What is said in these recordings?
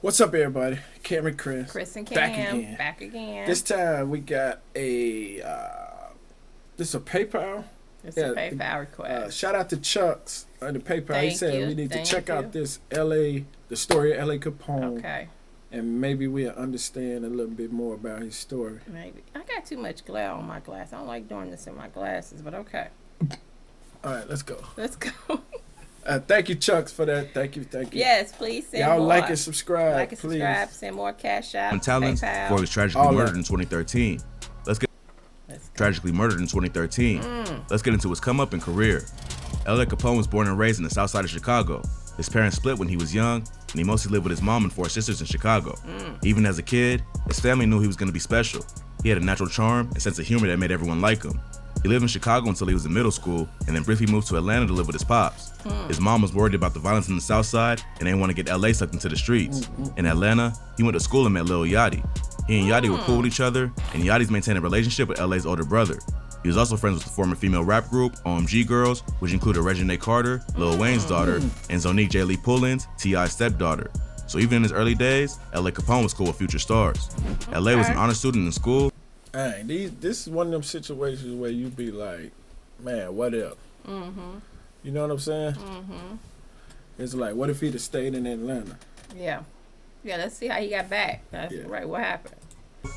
What's up, everybody? Cam&Cris. Chris and Back Cam, again. back again. This time we got a this is a PayPal. It's a PayPal request. Shout out to Chucks on the PayPal. He Thank said you, we need to thank check you. out this the story of L'A Capone, Okay, and maybe we'll understand a little bit more about his story. maybe. I got too much glare on my glass. I don't like doing this in my glasses, but okay. All right, let's go. Let's go. Thank you, Chucks, for that. Thank you. Yes, please send Y'all more. like and subscribe, Like and please. subscribe. Send more cash.app. And talents PayPal. before he was tragically All murdered that. in 2013. Let's go. Tragically murdered in 2013. Let's get into his come up and career. L'A Capone was born and raised in the south side of Chicago. His parents split when he was young, and he mostly lived with his mom and four sisters in Chicago. Even as a kid, his family knew he was going to be special. He had a natural charm and sense of humor that made everyone like him. He lived in Chicago until he was in middle school, and then briefly moved to Atlanta to live with his pops. His mom was worried about the violence in the south side, and didn't want to get LA sucked into the streets. In Atlanta, he went to school and met Lil Yachty. He and Yachty were cool with each other, and Yachty's maintained a relationship with LA's older brother. He was also friends with the former female rap group OMG Girls, which included Reginae Carter, Lil Wayne's daughter, and Zonique J. Lee Pullins, T.I.'s stepdaughter. So even in his early days, L'A Capone was cool with future stars. LA was an honor student in school. Hey, this is one of them situations where you be like, man, what if? You know what I'm saying? It's like, what if he'd have stayed in Atlanta? Yeah. Yeah, let's see how he got back. That's Yeah. right. What happened?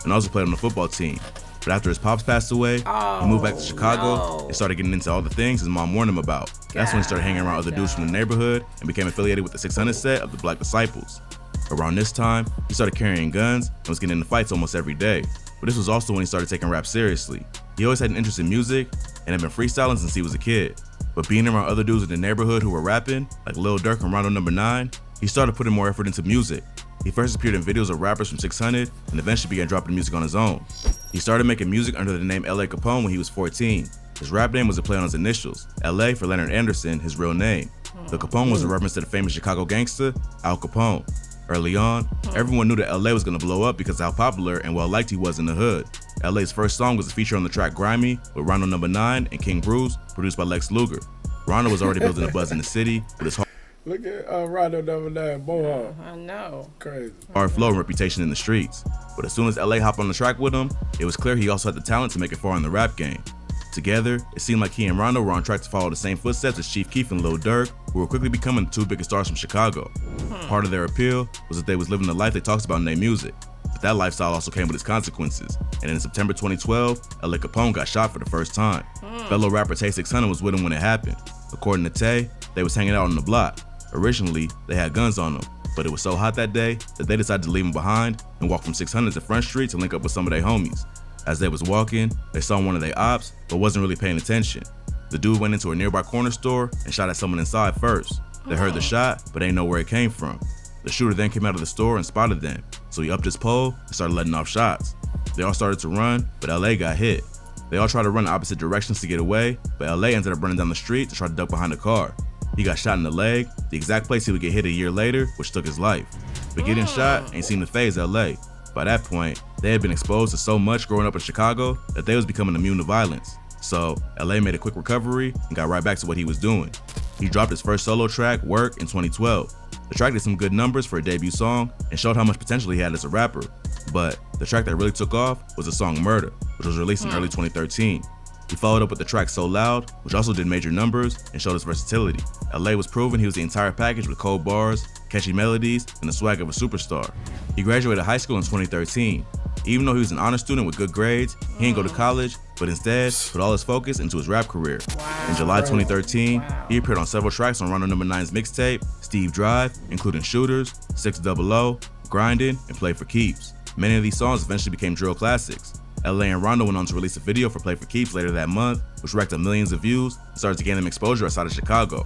And also played on the football team. But after his pops passed away, he moved back to Chicago no. and started getting into all the things his mom warned him about. That's when he started hanging around other dudes from the neighborhood and became affiliated with the 600 set of the Black Disciples. Around this time, he started carrying guns and was getting into fights almost every day. But this was also when he started taking rap seriously. He always had an interest in music and had been freestyling since he was a kid. But being around other dudes in the neighborhood who were rapping, like Lil Durk and Rondo No. 9, he started putting more effort into music. He first appeared in videos of rappers from 600 and eventually began dropping music on his own. He started making music under the name L'A Capone when he was 14. His rap name was a play on his initials, LA for Leonard Anderson, his real name. The Capone was a reference to the famous Chicago gangster, Al Capone. Early on, everyone knew that LA was going to blow up because of how popular and well liked he was in the hood. LA's first song was a feature on the track Grimy with Rondo No. 9 and King Bruce, produced by Lex Luger. Rondo was already building a buzz in the city with his Look at Rondo No. 9, Mohawk. I know. Crazy. hard flow and reputation in the streets. But as soon as LA hopped on the track with him, it was clear he also had the talent to make it far in the rap game. Together, it seemed like he and Rondo were on track to follow the same footsteps as Chief Keef and Lil Durk, who were quickly becoming the two biggest stars from Chicago. Part of their appeal was that they was living the life they talked about in their music. But that lifestyle also came with its consequences, and in September 2012, L'A Capone got shot for the first time. Fellow rapper Tay 600 was with him when it happened. According to Tay, they was hanging out on the block. Originally, they had guns on them, but it was so hot that day that they decided to leave them behind and walk from 600 to Front Street to link up with some of their homies. As they was walking, they saw one of their ops, but wasn't really paying attention. The dude went into a nearby corner store and shot at someone inside first. They heard the shot, but ain't know where it came from. The shooter then came out of the store and spotted them, so he upped his pole and started letting off shots. They all started to run, but LA got hit. They all tried to run in opposite directions to get away, but LA ended up running down the street to try to duck behind a car. He got shot in the leg, the exact place he would get hit a year later, which took his life. But getting shot ain't seemed to faze LA. By that point, they had been exposed to so much growing up in Chicago that they was becoming immune to violence. So LA made a quick recovery and got right back to what he was doing. He dropped his first solo track, Work, in 2012. The track did some good numbers for a debut song and showed how much potential he had as a rapper. But the track that really took off was the song Murder, which was released in early 2013. He followed up with the track So Loud, which also did major numbers and showed his versatility. LA was proving he was the entire package with cold bars, catchy melodies, and the swag of a superstar. He graduated high school in 2013. Even though he was an honor student with good grades, he didn't go to college, but instead put all his focus into his rap career. In July 2013, he appeared on several tracks on Rondo No. 9's mixtape, Steve Drive, including Shooters, 600, Grindin', and Play for Keeps. Many of these songs eventually became drill classics. LA and Rondo went on to release a video for Play for Keeps later that month, which racked up millions of views and started to gain him exposure outside of Chicago.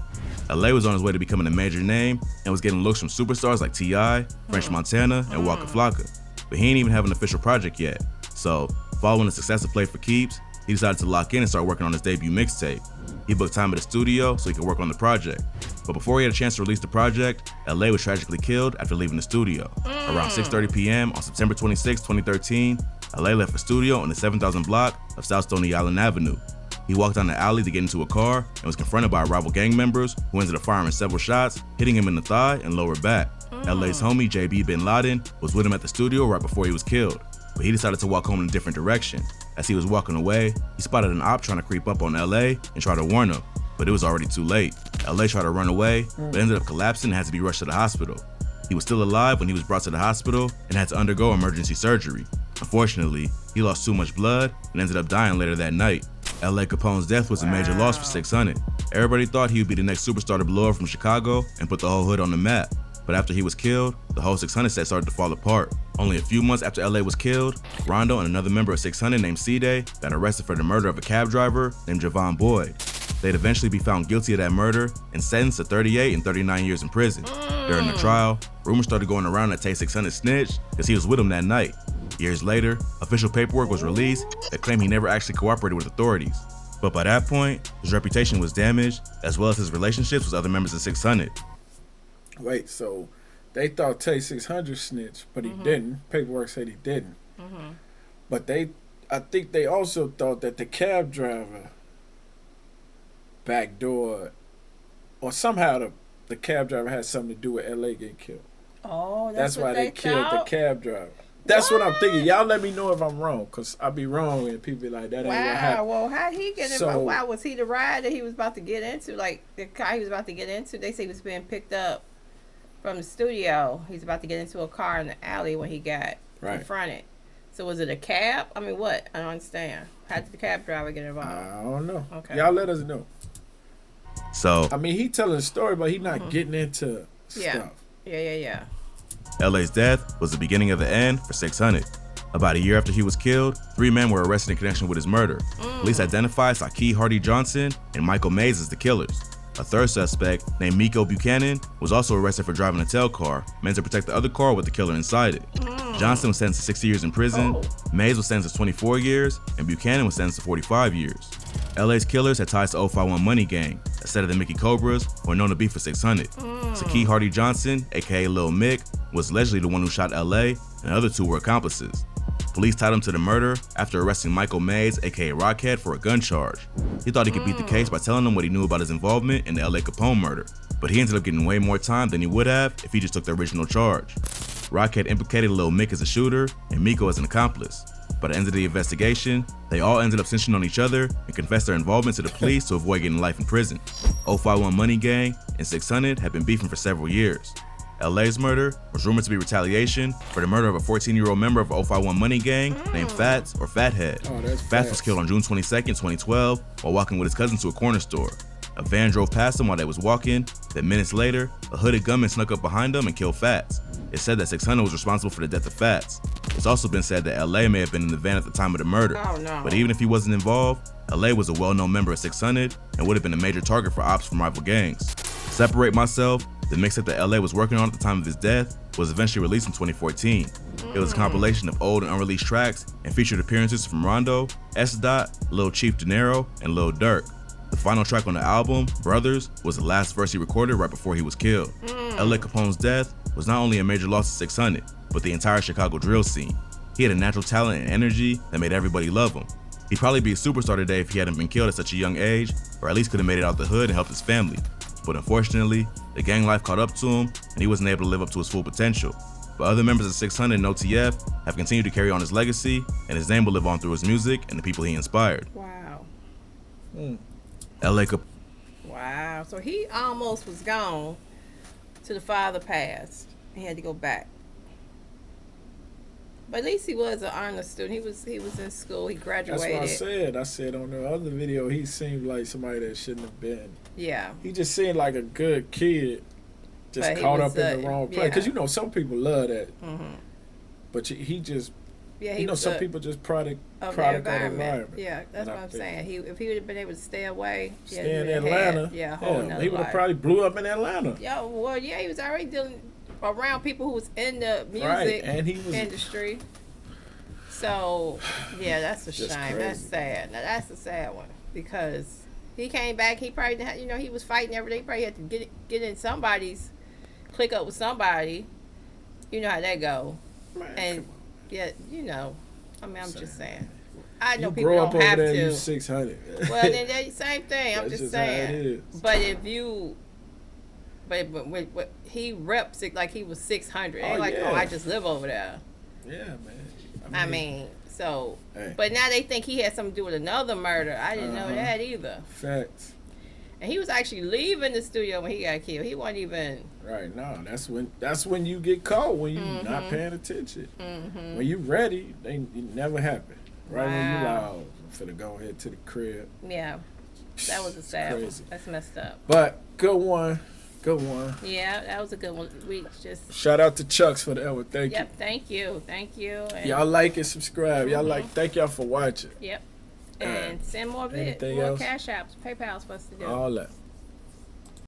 LA was on his way to becoming a major name and was getting looks from superstars like T.I., French Montana, and Waka Flocka. But he ain't even have an official project yet. So, following the success of Play for Keeps, he decided to lock in and start working on his debut mixtape. He booked time at the studio so he could work on the project. But before he had a chance to release the project, LA was tragically killed after leaving the studio. Around 6:30 p.m. on September 26, 2013, LA left a studio on the 7,000 block of South Stony Island Avenue. He walked down the alley to get into a car and was confronted by rival gang members who ended up firing several shots, hitting him in the thigh and lower back. LA's homie JB Bin Laden was with him at the studio right before he was killed, but he decided to walk home in a different direction. As he was walking away, he spotted an op trying to creep up on LA and try to warn him, but it was already too late. LA tried to run away, but ended up collapsing and had to be rushed to the hospital. He was still alive when he was brought to the hospital and had to undergo emergency surgery. Unfortunately, he lost too much blood and ended up dying later that night. L'A Capone's death was a major loss for 600. Everybody thought he would be the next superstar to blow up from Chicago and put the whole hood on the map. But after he was killed, the whole 600 set started to fall apart. Only a few months after LA was killed, Rondo and another member of 600 named C-Day got arrested for the murder of a cab driver named Javon Boyd. They'd eventually be found guilty of that murder and sentenced to 38 and 39 years in prison. During the trial, rumors started going around that Tay 600 snitched because he was with him that night. Years later, official paperwork was released that claimed he never actually cooperated with authorities. But by that point, his reputation was damaged, as well as his relationships with other members of 600. Wait, so they thought Tay 600 snitched, but he didn't. Paperwork said he didn't. But I think they also thought that the cab driver backdoor, or somehow the cab driver had something to do with LA getting killed. Oh, that's why they killed thought? the cab driver. That's what I'm thinking. Y'all let me know if I'm wrong, because I'll be wrong and people be like, that ain't what happened. Well, how'd he get involved? Why was he the ride that he was about to get into? Like, the car he was about to get into, they say he was being picked up from the studio. He's about to get into a car in the alley when he got confronted. So was it a cab? I mean, what? I don't understand. How did the cab driver get involved? I don't know. Okay. Y'all let us know. So, I mean, he telling a story, but he not getting into stuff. Yeah. LA's death was the beginning of the end for 600. About a year after he was killed, 3 men were arrested in connection with his murder. Police identified Saki Hardy Johnson and Michael Mays as the killers. A third suspect, named Miko Buchanan, was also arrested for driving a tail car, meant to protect the other car with the killer inside it. Johnson was sentenced to 60 years in prison, Mays was sentenced to 24 years, and Buchanan was sentenced to 45 years. LA's killers had ties to 051 Money Gang, a set of the Mickey Cobras, who are known to be for 600. Saki Hardy Johnson, aka Lil Mick, was allegedly the one who shot LA, and the other 2 were accomplices. Police tied him to the murder after arresting Michael Mays, aka Rockhead, for a gun charge. He thought he could beat the case by telling them what he knew about his involvement in the L'A Capone murder, but he ended up getting way more time than he would have if he just took the original charge. Rockhead implicated Lil Mick as a shooter and Miko as an accomplice. By the end of the investigation, they all ended up snitching on each other and confessed their involvement to the police to avoid getting life in prison. 051 Money Gang and 600 had been beefing for several years. LA's murder was rumored to be retaliation for the murder of a 14-year-old member of 051 Money Gang named Fats or Fathead. Fats was killed on June 22nd, 2012 while walking with his cousin to a corner store. A van drove past him while they was walking, then minutes later, a hooded gunman snuck up behind them and killed Fats. It's said that 600 was responsible for the death of Fats. It's also been said that LA may have been in the van at the time of the murder. But even if he wasn't involved, LA was a well-known member of 600 and would have been a major target for ops from rival gangs. Separate Myself, the mixtape that LA was working on at the time of his death, was eventually released in 2014. It was a compilation of old and unreleased tracks and featured appearances from Rondo, S. Dot, Lil Chief Dinero, and Lil Durk. The final track on the album, Brothers, was the last verse he recorded right before he was killed. L'A Capone's death was not only a major loss to 600, but the entire Chicago drill scene. He had a natural talent and energy that made everybody love him. He'd probably be a superstar today if he hadn't been killed at such a young age, or at least could have made it out the hood and helped his family. But unfortunately, the gang life caught up to him, and he wasn't able to live up to his full potential. But other members of 600 and OTF have continued to carry on his legacy, and his name will live on through his music and the people he inspired. Wow. L'A Capone. Wow. So he almost was gone till the father passed. He had to go back. But at least he was an honor student. He was in school. He graduated. That's what I said. I said on the other video, he seemed like somebody that shouldn't have been. Yeah. He just seemed like a good kid, just But caught up in the wrong place. yeah. Because, some people love that. But he just, some people just product of the environment. Yeah, that's what I'm saying. If he would have been able to stay away. Stay in Atlanta. He would have probably blew up in Atlanta. He was already dealing around people who was in the music industry. So, that's a shame. Crazy. That's sad. Now, that's a sad one because he came back. He probably, he was fighting every day. He probably had to get in somebody's, click up with somebody. You know how that go. Man, I'm just saying. I know you people grow up don't have over there, to. You 600. Well, then same thing. I'm just saying. How it is. But if you But he reps it like he was 600. Ain't yeah. Oh, I just live over there. Yeah, man. I mean so. Hey. But now they think he had something to do with another murder. I didn't know that either. Facts. And he was actually leaving the studio when he got killed. He wasn't even. Right, no, that's when you get caught, when you not paying attention. When you ready, it never happen. Right when you like, oh, I'm finna go ahead to the crib. Yeah, that was a sad one. That's messed up. But good one. Yeah, that was a good one. We just shout out to Chucks for that one. Thank you. Yep, thank you. And y'all like and subscribe. Y'all thank y'all for watching. Yep. And send more more else? Cash Apps, PayPal's for us to do. All that.